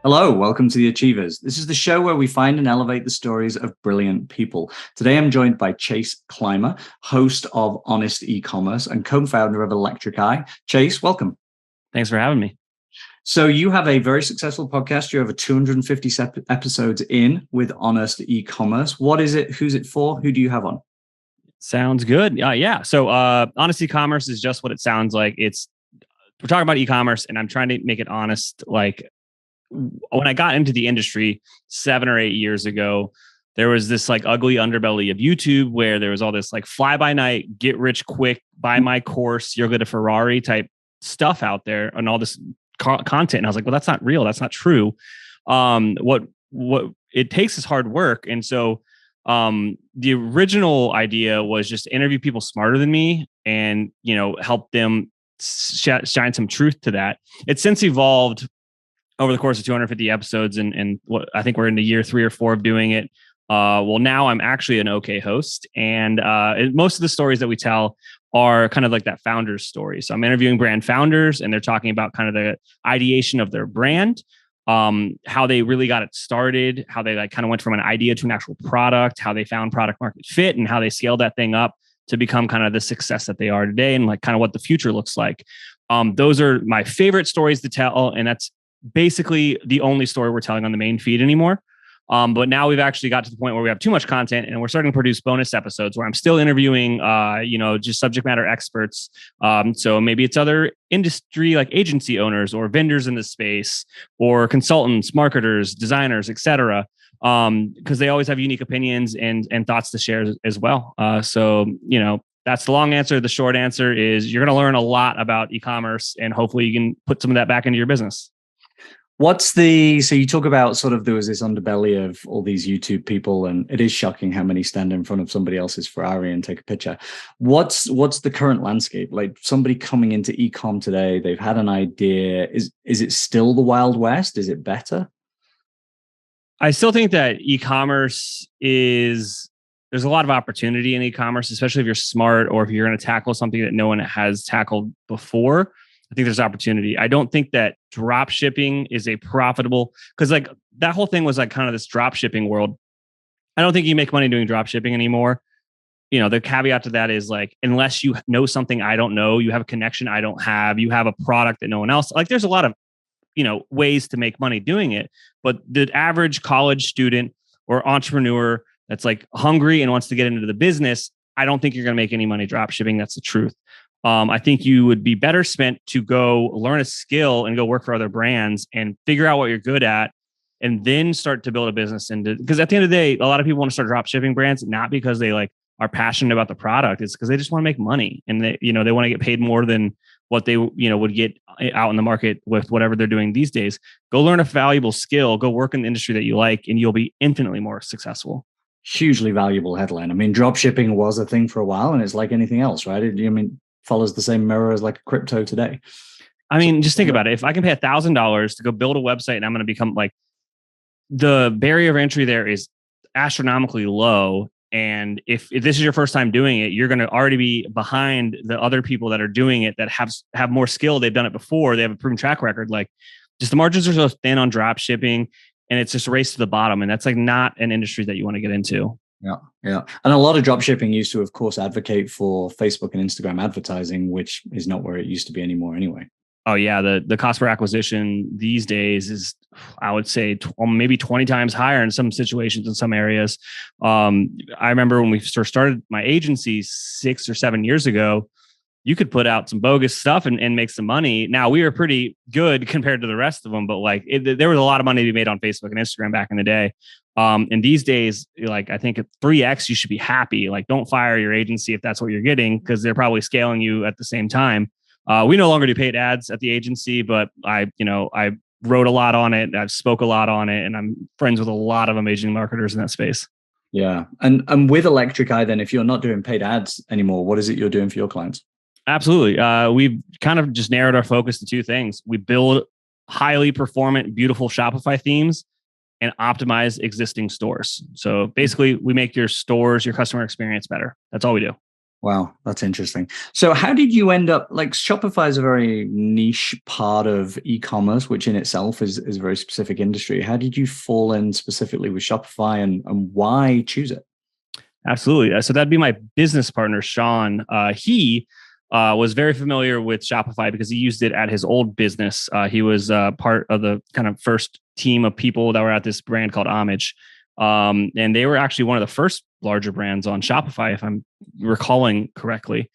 Hello, welcome to The Achievers. This is the show where we find and elevate the stories of brilliant people. Today, I'm joined by Chase Clymer, host of Honest Ecommerce and co-founder of Electric Eye. Chase, welcome. Thanks for having me. So you have a very successful podcast. You're over 250 episodes in with Honest Ecommerce. What is it? Who's it for? Who do you have on? Sounds good. Yeah. So Honest Ecommerce is just what it sounds like. We're talking about e-commerce and I'm trying to make it honest. Like when I got into the industry 7 or 8 years ago, there was this like ugly underbelly of YouTube where there was all this like fly by night, get rich quick, buy my course, you'll get a Ferrari type stuff out there and all this content. And I was like, well, that's not real. That's not true. What it takes is hard work. And so the original idea was just to interview people smarter than me and, help them shine some truth to that. It's since evolved over the course of 250 episodes. And what I think we're into year 3 or 4 of doing it. Well, now I'm actually an okay host. And most of the stories that we tell are kind of like that founder's story. So I'm interviewing brand founders and they're talking about kind of the ideation of their brand, how they really got it started, how they like kind of went from an idea to an actual product, how they found product market fit and how they scaled that thing up to become kind of the success that they are today and like kind of what the future looks like. Those are my favorite stories to tell. And that's basically the only story we're telling on the main feed anymore. But now we've actually got to the point where we have too much content and we're starting to produce bonus episodes where I'm still interviewing, just subject matter experts. So maybe it's other industry like agency owners or vendors in the space or consultants, marketers, designers, etc. Because they always have unique opinions and thoughts to share as well. So that's the long answer. The short answer is you're going to learn a lot about e-commerce and hopefully you can put some of that back into your business. So you talk about sort of there was this underbelly of all these YouTube people, and it is shocking how many stand in front of somebody else's Ferrari and take a picture. What's the current landscape? Like somebody coming into e-com today, they've had an idea. Is it still the Wild West? Is it better? I still think that e-commerce there's a lot of opportunity in e-commerce, especially if you're smart or if you're going to tackle something that no one has tackled before. I think there's opportunity. I don't think that drop shipping is a profitable, because like that whole thing was like kind of this drop shipping world. I don't think you make money doing drop shipping anymore. The caveat to that is like, unless you know something I don't know, you have a connection I don't have, you have a product that no one else, like there's a lot of, ways to make money doing it. But the average college student or entrepreneur that's like hungry and wants to get into the business, I don't think you're going to make any money drop shipping. That's the truth. I think you would be better spent to go learn a skill and go work for other brands and figure out what you're good at and then start to build a business. Because at the end of the day, a lot of people want to start drop shipping brands, not because they like are passionate about the product. It's because they just want to make money and they want to get paid more than what they, would get out in the market with whatever they're doing these days. Go learn a valuable skill, go work in the industry that you like, and you'll be infinitely more successful. Hugely valuable headline. I mean, drop shipping was a thing for a while and it's like anything else, right? Follows the same mirror as like a crypto today. I mean, just think about it. If I can pay $1,000 to go build a website and I'm going to become like, the barrier of entry there is astronomically low. And if this is your first time doing it, you're going to already be behind the other people that are doing it that have more skill. They've done it before. They have a proven track record. Like just the margins are so thin on drop shipping and it's just a race to the bottom. And that's like not an industry that you want to get into. Yeah. And a lot of dropshipping used to, of course, advocate for Facebook and Instagram advertising, which is not where it used to be anymore anyway. Oh, yeah. The cost per acquisition these days is, I would say, maybe 20 times higher in some situations in some areas. I remember when we first started my agency 6 or 7 years ago, you could put out some bogus stuff and make some money. Now, we were pretty good compared to the rest of them, but like there was a lot of money to be made on Facebook and Instagram back in the day. And these days, like I think at 3x, you should be happy. Like don't fire your agency if that's what you're getting, because they're probably scaling you at the same time. We no longer do paid ads at the agency, but I wrote a lot on it. I've spoke a lot on it, and I'm friends with a lot of amazing marketers in that space. Yeah. And with Electric Eye, then, if you're not doing paid ads anymore, what is it you're doing for your clients? Absolutely. We've kind of just narrowed our focus to 2 things. We build highly performant, beautiful Shopify themes and optimize existing stores. So basically we make your stores, your customer experience better. That's all we do. Wow, that's interesting. So how did you end up, like, Shopify is a very niche part of e-commerce, which in itself is a very specific industry. How did you fall in specifically with Shopify, and why choose it? Absolutely. So that'd be my business partner, Sean. He was very familiar with Shopify because he used it at his old business. He was part of the kind of first team of people that were at this brand called Homage. And they were actually one of the first larger brands on Shopify, if I'm recalling correctly.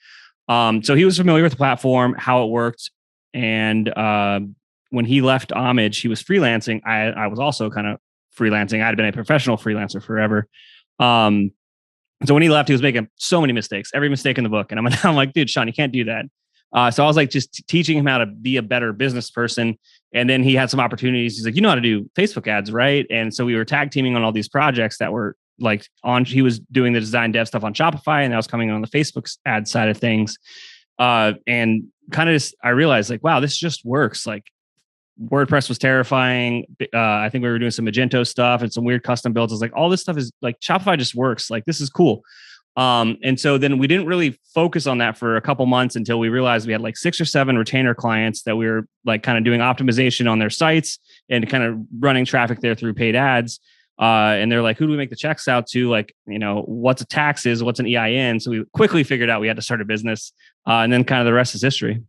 So he was familiar with the platform, how it worked. And when he left Homage, he was freelancing. I was also kind of freelancing. I had been a professional freelancer forever. So when he left, he was making so many mistakes, every mistake in the book. And I'm like, dude, Sean, you can't do that. So I was like, just teaching him how to be a better business person. And then he had some opportunities. He's like, you know how to do Facebook ads, right? And so we were tag teaming on all these projects that were like he was doing the design dev stuff on Shopify, and I was coming on the Facebook ad side of things. And kind of just, I realized like, wow, this just works. Like, WordPress was terrifying. I think we were doing some Magento stuff and some weird custom builds. I was like, all this stuff is like, Shopify just works. Like, this is cool. And so then we didn't really focus on that for a couple months until we realized we had like 6 or 7 retainer clients that we were like kind of doing optimization on their sites and kind of running traffic there through paid ads. And they're like, who do we make the checks out to? Like, you know, what's a taxes? What's an EIN? So we quickly figured out we had to start a business. And then kind of the rest is history.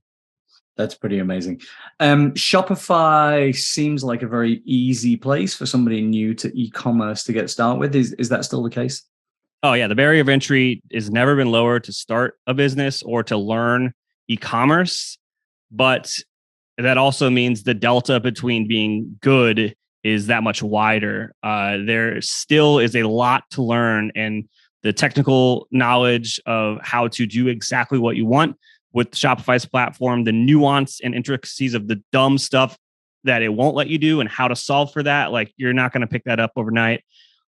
That's pretty amazing. Shopify seems like a very easy place for somebody new to e-commerce to get started with. Is that still the case? Oh yeah, the barrier of entry has never been lower to start a business or to learn e-commerce, but that also means the delta between being good is that much wider. There still is a lot to learn, and the technical knowledge of how to do exactly what you want with Shopify's platform, the nuance and intricacies of the dumb stuff that it won't let you do and how to solve for that. Like, you're not going to pick that up overnight.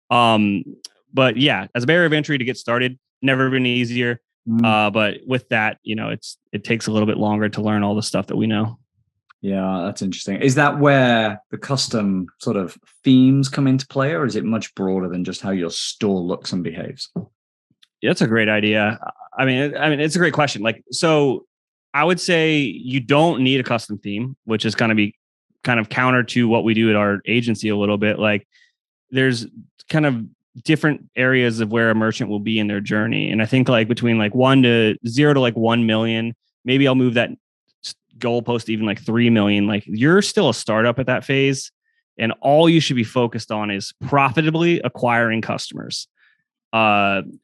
But yeah, as a barrier of entry to get started, never been easier. But with that, you know, it takes a little bit longer to learn all the stuff that we know. Yeah, that's interesting. Is that where the custom sort of themes come into play, or is it much broader than just how your store looks and behaves? Yeah, that's a great idea. I mean, it's a great question. Like, so I would say you don't need a custom theme, which is going to be kind of counter to what we do at our agency a little bit. Like, there's kind of different areas of where a merchant will be in their journey. And I think like between like 0 to like 1 million, maybe I'll move that goalpost to even like 3 million. Like, you're still a startup at that phase, and all you should be focused on is profitably acquiring customers.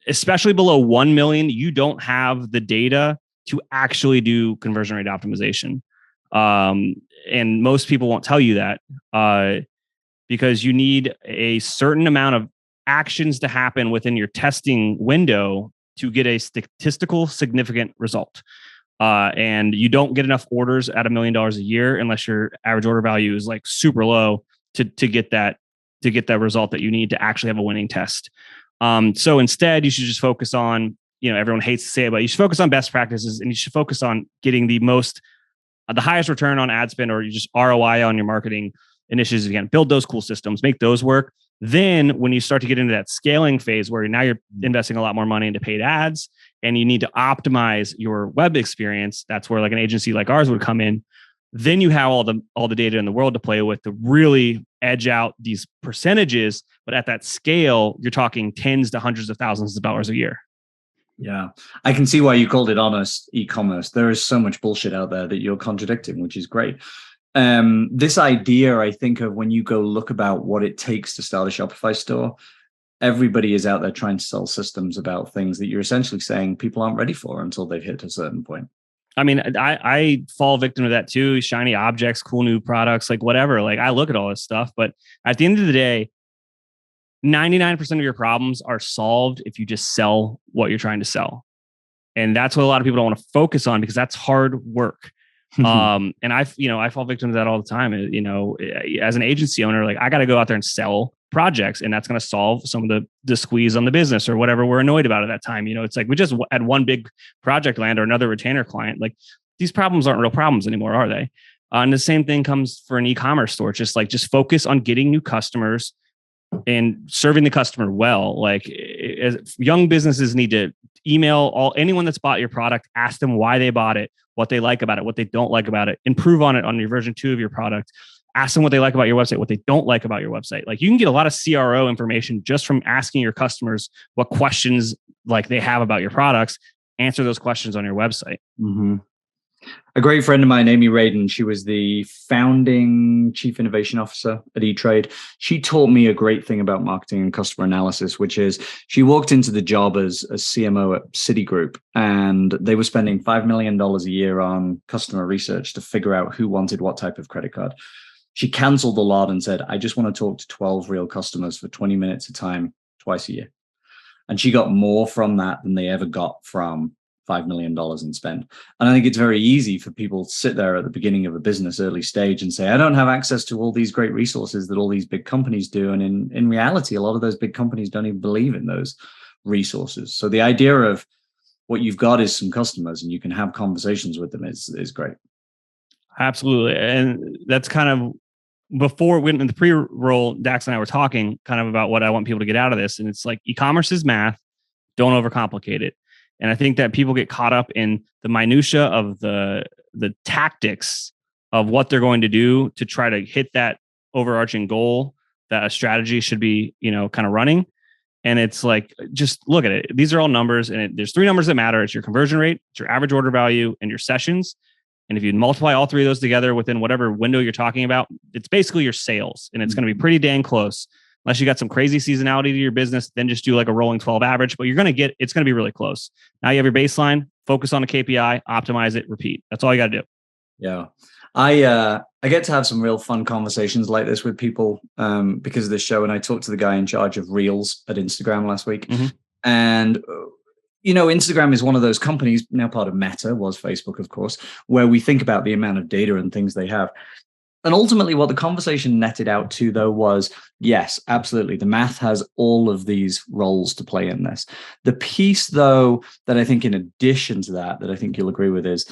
Especially below 1 million, you don't have the data to actually do conversion rate optimization. And most people won't tell you that because you need a certain amount of actions to happen within your testing window to get a statistical significant result. And you don't get enough orders at $1 million a year unless your average order value is like super low to get that result that you need to actually have a winning test. So instead, you should just focus on, you know, everyone hates to say it, but you should focus on best practices, and you should focus on getting the highest return on ad spend, or you just ROI on your marketing initiatives. Again, build those cool systems, make those work. Then when you start to get into that scaling phase where now you're investing a lot more money into paid ads and you need to optimize your web experience, that's where like an agency like ours would come in. Then you have all the data in the world to play with to really edge out these percentages. But at that scale, you're talking tens to hundreds of thousands of dollars a year. Yeah, I can see why you called it honest e-commerce. There is so much bullshit out there that you're contradicting, which is great. This idea, I think, of when you go look about what it takes to start a Shopify store, everybody is out there trying to sell systems about things that you're essentially saying people aren't ready for until they've hit a certain point. I mean, I fall victim to that too. Shiny objects, cool new products, like whatever. Like, I look at all this stuff, but at the end of the day, 99% of your problems are solved if you just sell what you're trying to sell. And that's what a lot of people don't want to focus on because that's hard work. And I fall victim to that all the time. You know, as an agency owner, like, I got to go out there and sell projects, and that's going to solve some of the squeeze on the business or whatever we're annoyed about at that time. You know, it's like we just had one big project land or another retainer client. Like, these problems aren't real problems anymore, are they? And the same thing comes for an e-commerce store. Just focus on getting new customers, and serving the customer well. Like young businesses need to email anyone that's bought your product, ask them why they bought it, what they like about it, what they don't like about it, improve on it on your version 2 of your product. Ask them what they like about your website, what they don't like about your website. Like you can get a lot of CRO information just from asking your customers what questions like they have about your products. Answer those questions on your website. Mm-hmm. A great friend of mine, Amy Radin, she was the founding chief innovation officer at E-Trade. She taught me a great thing about marketing and customer analysis, which is she walked into the job as a CMO at Citigroup, and they were spending $5 million a year on customer research to figure out who wanted what type of credit card. She canceled a lot and said, I just want to talk to 12 real customers for 20 minutes a time, twice a year. And she got more from that than they ever got from $5 million in spend. And I think it's very easy for people to sit there at the beginning of a business early stage and say, I don't have access to all these great resources that all these big companies do. And in reality, a lot of those big companies don't even believe in those resources. So the idea of what you've got is some customers and you can have conversations with them is great. Absolutely. And that's kind of before in the pre-roll, Dax and I were talking kind of about what I want people to get out of this. And it's like e-commerce is math. Don't overcomplicate it. And I think that people get caught up in the minutia of the tactics of what they're going to do to try to hit that overarching goal that a strategy should be, kind of running. And it's like, just look at it. These are all numbers, and there's 3 numbers that matter. It's your conversion rate, it's your average order value, and your sessions. And if you multiply all 3 of those together within whatever window you're talking about, it's basically your sales, and it's going to be pretty dang close. Unless you got some crazy seasonality to your business, then just do like a rolling 12 average, but it's going to be really close. Now you have your baseline, focus on a KPI, optimize it, repeat. That's all you got to do. Yeah. I get to have some real fun conversations like this with people because of this show. And I talked to the guy in charge of Reels at Instagram last week. Mm-hmm. And, Instagram is one of those companies, now part of Meta, was Facebook, of course, where we think about the amount of data and things they have. And ultimately, what the conversation netted out to, though, was, yes, absolutely, the math has all of these roles to play in this. The piece, though, that I think in addition to that I think you'll agree with is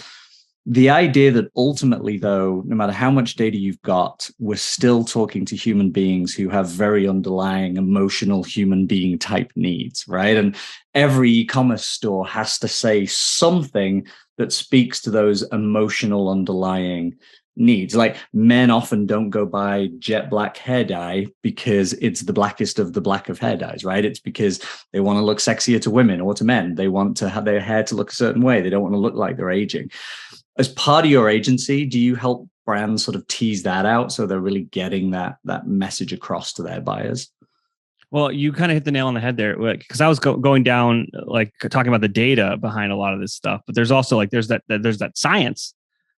the idea that ultimately, though, no matter how much data you've got, we're still talking to human beings who have very underlying emotional human being type needs, right? And every e-commerce store has to say something that speaks to those emotional underlying needs. Like men often don't go buy jet black hair dye because it's the blackest of the black of hair dyes, right? It's because they want to look sexier to women or to men. They want to have their hair to look a certain way. They don't want to look like they're aging. As part of your agency, do you help brands sort of tease that out so they're really getting that message across to their buyers? Well, you kind of hit the nail on the head there, because I was going down, like talking about the data behind a lot of this stuff, but there's also like, there's that science,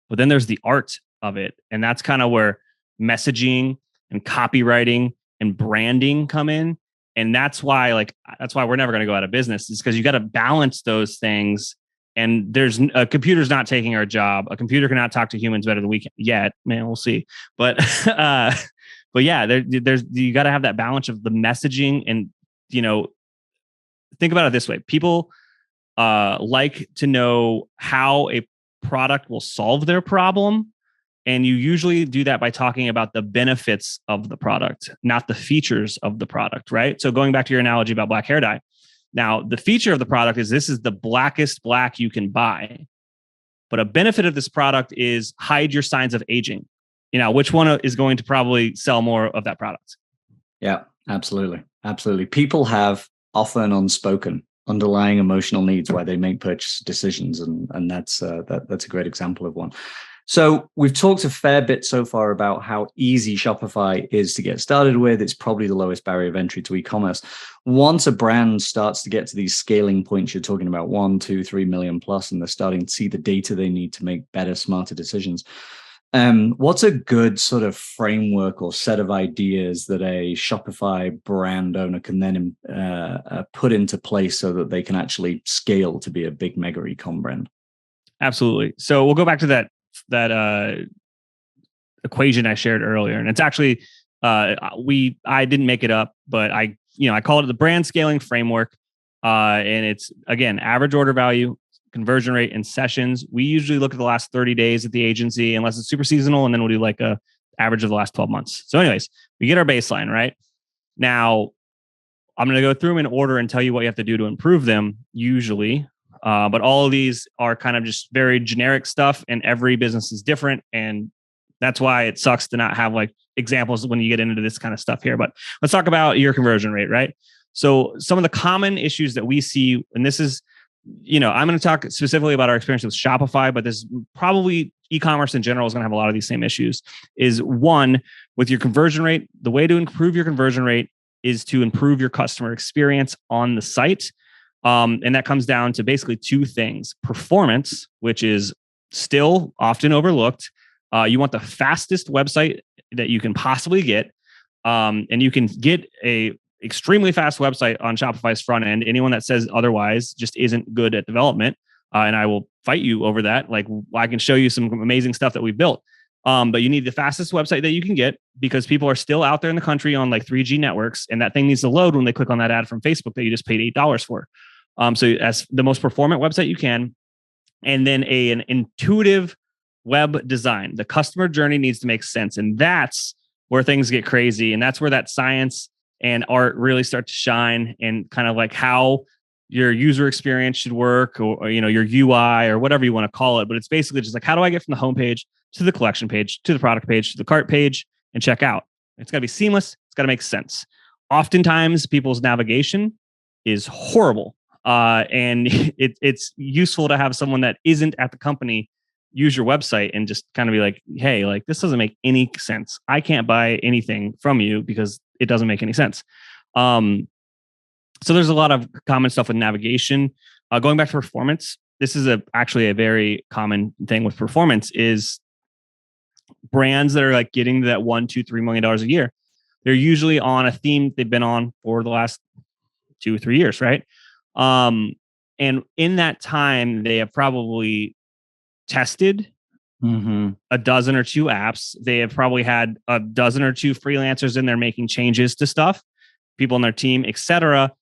but then there's the art of it. And that's kind of where messaging and copywriting and branding come in. And that's why we're never going to go out of business, is because you got to balance those things. And there's a computer's not taking our job. A computer cannot talk to humans better than we can yet. Man, we'll see. But yeah, there's you got to have that balance of the messaging. And, think about it this way. People like to know how a product will solve their problem. And you usually do that by talking about the benefits of the product, not the features of the product, right? So going back to your analogy about black hair dye. Now, the feature of the product is this is the blackest black you can buy. But a benefit of this product is hide your signs of aging. Which one is going to probably sell more of that product? Yeah, absolutely. Absolutely. People have often unspoken underlying emotional needs why they make purchase decisions. And that's a great example of one. So we've talked a fair bit so far about how easy Shopify is to get started with. It's probably the lowest barrier of entry to e-commerce. Once a brand starts to get to these scaling points, you're talking about 1, 2, 3 million plus, and they're starting to see the data they need to make better, smarter decisions. What's a good sort of framework or set of ideas that a Shopify brand owner can then put into place so that they can actually scale to be a big mega e-com brand? Absolutely. So we'll go back to that equation I shared earlier. And it's actually, I didn't make it up, but I call it the brand scaling framework. And it's, again, average order value, conversion rate, and sessions. We usually look at the last 30 days at the agency, unless it's super seasonal. And then we'll do like a average of the last 12 months. So anyways, we get our baseline, right? Now, I'm going to go through them in order and tell you what you have to do to improve them, usually. But all of these are kind of just very generic stuff, and every business is different. And that's why it sucks to not have like examples when you get into this kind of stuff here. But let's talk about your conversion rate, right? So some of the common issues that we see, and this is, I'm going to talk specifically about our experience with Shopify, but this probably e-commerce in general is going to have a lot of these same issues. Is one, with your conversion rate, the way to improve your conversion rate is to improve your customer experience on the site. And that comes down to basically two things: performance, which is still often overlooked. You want the fastest website that you can possibly get. And you can get a extremely fast website on Shopify's front end. Anyone that says otherwise just isn't good at development. And I will fight you over that. Like, I can show you some amazing stuff that we've built. But you need the fastest website that you can get, because people are still out there in the country on like 3G networks, and that thing needs to load when they click on that ad from Facebook that you just paid $8 for. So as the most performant website you can, and then an intuitive web design. The customer journey needs to make sense, and that's where things get crazy, and that's where that science and art really start to shine, and kind of like how your user experience should work, or your UI, or whatever you want to call it. But it's basically just like, how do I get from the homepage to the collection page, to the product page, to the cart page, and check out? It's got to be seamless. It's got to make sense. Oftentimes, people's navigation is horrible. And it's useful to have someone that isn't at the company use your website and just kind of be like, hey, like, this doesn't make any sense. I can't buy anything from you because it doesn't make any sense. So there's a lot of common stuff with navigation. Going back to performance, this is actually a very common thing with performance, is brands that are like getting to that $1, $2, $3 million a year. They're usually on a theme they've been on for the last 2 or 3 years, right? And in that time, they have probably tested a dozen or two apps. They have probably had a dozen or two freelancers in there making changes to stuff, people on their team, etc.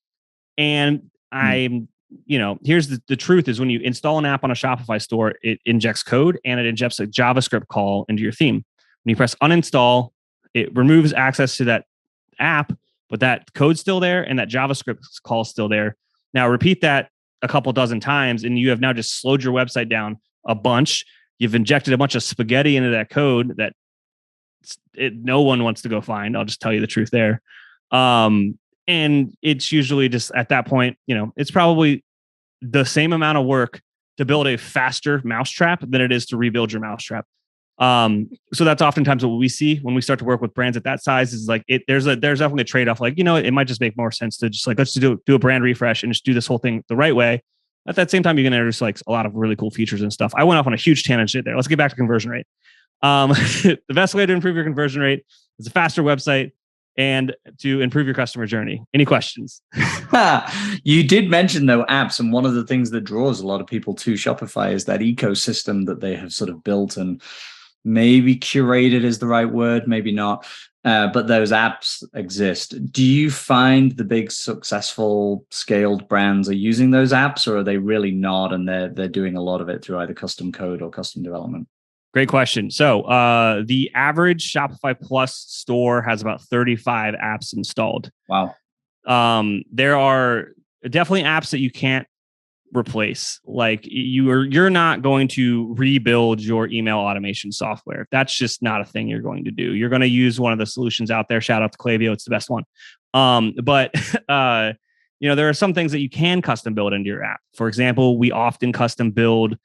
And here's the truth is, when you install an app on a Shopify store, it injects code and it injects a JavaScript call into your theme. When you press uninstall, it removes access to that app, but that code's still there and that JavaScript call is still there. Now repeat that a couple dozen times, and you have now just slowed your website down a bunch. You've injected a bunch of spaghetti into that code that no one wants to go find. I'll just tell you the truth there. And it's usually just at that point, it's probably the same amount of work to build a faster mousetrap than it is to rebuild your mousetrap. So that's oftentimes what we see when we start to work with brands at that size, is like there's definitely a trade-off. Like, it might just make more sense to just like, let's do a brand refresh and just do this whole thing the right way. At that same time, you're going to introduce like a lot of really cool features and stuff. I went off on a huge tangent there. Let's get back to conversion rate. The best way to improve your conversion rate is a faster website and to improve your customer journey. Any questions? You did mention though apps, and one of the things that draws a lot of people to Shopify is that ecosystem that they have sort of built, and maybe curated is the right word, maybe not. But those apps exist. Do you find the big successful scaled brands are using those apps, or are they really not, and they're doing a lot of it through either custom code or custom development? Great question. So the average Shopify Plus store has about 35 apps installed. Wow. There are definitely apps that you can't replace. Like you're not going to rebuild your email automation software. That's just not a thing you're going to do. You're going to use one of the solutions out there. Shout out to Klaviyo. It's the best one. But there are some things that you can custom build into your app. For example, we often custom build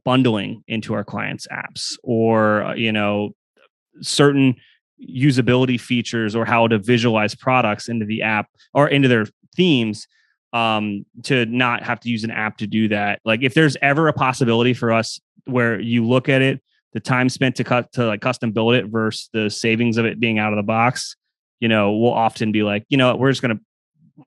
bundling into our clients' apps, or certain usability features, or how to visualize products into the app or into their themes, to not have to use an app to do that. Like, if there's ever a possibility for us where you look at it, the time spent to custom build it versus the savings of it being out of the box, we'll often be like, we're just going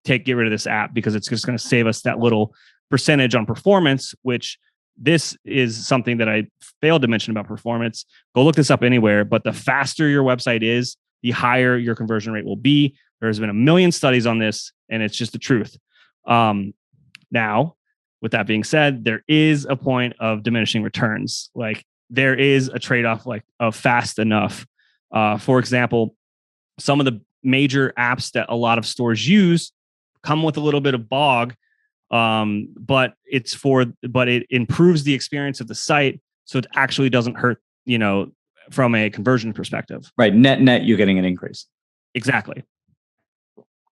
to get rid of this app because it's just going to save us that little percentage on performance, which this is something that I failed to mention about performance. Go look this up anywhere, but the faster your website is, the higher your conversion rate will be. There's been a million studies on this, and it's just the truth. Now, with that being said, there is a point of diminishing returns. Like, there is a trade-off of fast enough. For example, some of the major apps that a lot of stores use come with a little bit of bog, but it improves the experience of the site, so it actually doesn't hurt, from a conversion perspective. Right. Net, you're getting an increase. Exactly.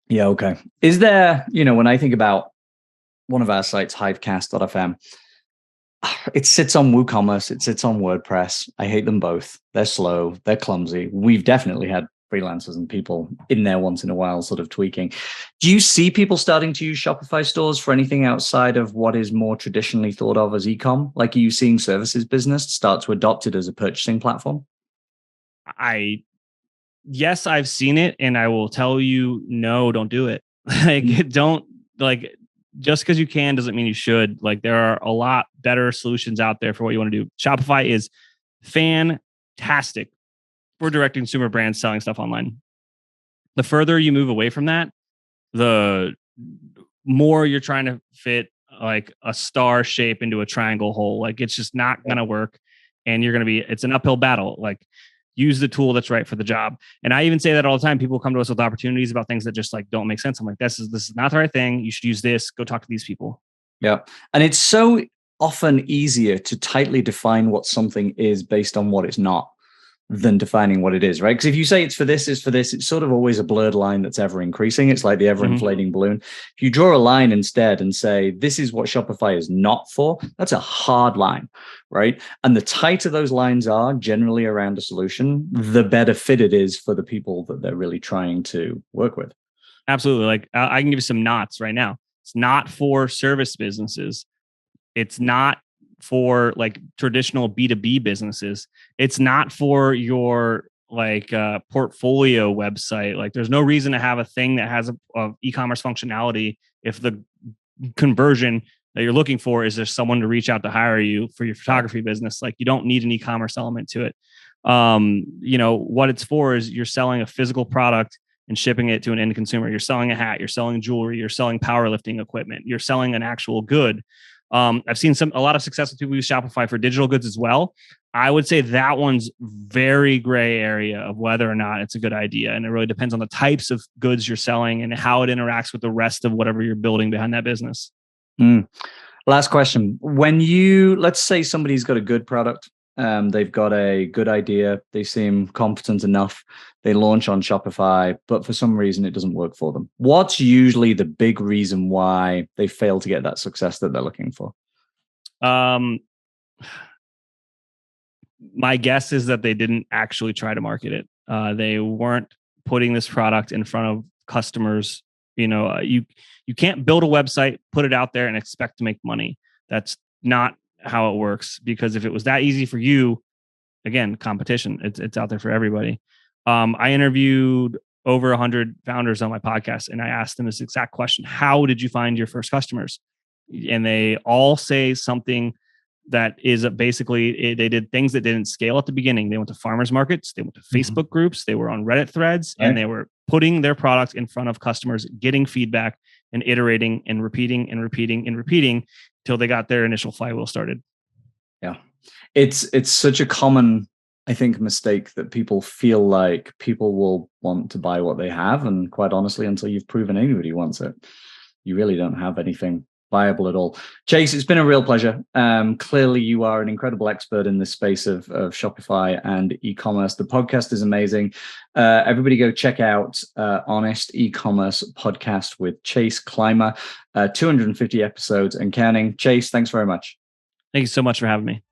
Yeah. Okay. Is there, when I think about one of our sites, hivecast.fm, it sits on WooCommerce, it sits on WordPress. I hate them both. They're slow, they're clumsy. We've definitely had freelancers and people in there once in a while sort of tweaking. Do you see people starting to use Shopify stores for anything outside of what is more traditionally thought of as e-com? Like, are you seeing services business start to adopt it as a purchasing platform? Yes, I've seen it, and I will tell you, no, don't do it. Just because you can doesn't mean you should. Like, there are a lot better solutions out there for what you want to do. Shopify is fantastic for direct consumer brands selling stuff online. The further you move away from that, the more you're trying to fit like a star shape into a triangle hole. Like, it's just not going to work. And it's an uphill battle. Like, use the tool that's right for the job. And I even say that all the time. People come to us with opportunities about things that just like don't make sense. I'm like, this is not the right thing. You should use this. Go talk to these people. Yeah. And it's so often easier to tightly define what something is based on what it's not than defining what it is, right? Because if you say it's for this, it's sort of always a blurred line that's ever increasing. It's like the ever inflating balloon. If you draw a line instead and say, this is what Shopify is not for, that's a hard line, right? And the tighter those lines are generally around a solution, the better fit it is for the people that they're really trying to work with. Absolutely. Like, I can give you some knots right now. It's not for service businesses. It's not for like traditional B2B businesses. It's not for your portfolio website. Like, there's no reason to have a thing that has a e-commerce functionality if the conversion that you're looking for is there's someone to reach out to hire you for your photography business. Like, you don't need an e-commerce element to it. What it's for is you're selling a physical product and shipping it to an end consumer. You're selling a hat, you're selling jewelry, you're selling powerlifting equipment, you're selling an actual good. I've seen a lot of success with people who use Shopify for digital goods as well. I would say that one's very gray area of whether or not it's a good idea. And it really depends on the types of goods you're selling and how it interacts with the rest of whatever you're building behind that business. Last question. Let's say somebody's got a good product, they've got a good idea, they seem competent enough, they launch on Shopify, but for some reason it doesn't work for them. What's usually the big reason why they fail to get that success that they're looking for? My guess is that they didn't actually try to market it. They weren't putting this product in front of customers. You can't build a website, put it out there, and expect to make money. That's not how it works, because if it was that easy for you, again, competition, it's out there for everybody. I interviewed over 100 founders on my podcast, and I asked them this exact question: how did you find your first customers? And they all say something that is basically, they did things that didn't scale at the beginning. They went to farmers markets, they went to Facebook groups, they were on Reddit threads, and they were putting their product in front of customers, getting feedback and iterating and repeating and repeating and repeating till they got their initial flywheel started. Yeah. It's such a common, I think, mistake that people feel like people will want to buy what they have. And quite honestly, until you've proven anybody wants it, you really don't have anything viable at all. Chase, it's been a real pleasure. Clearly, you are an incredible expert in this space of Shopify and e-commerce. The podcast is amazing. Everybody go check out Honest Ecommerce podcast with Chase Clymer. 250 episodes and counting. Chase, thanks very much. Thank you so much for having me.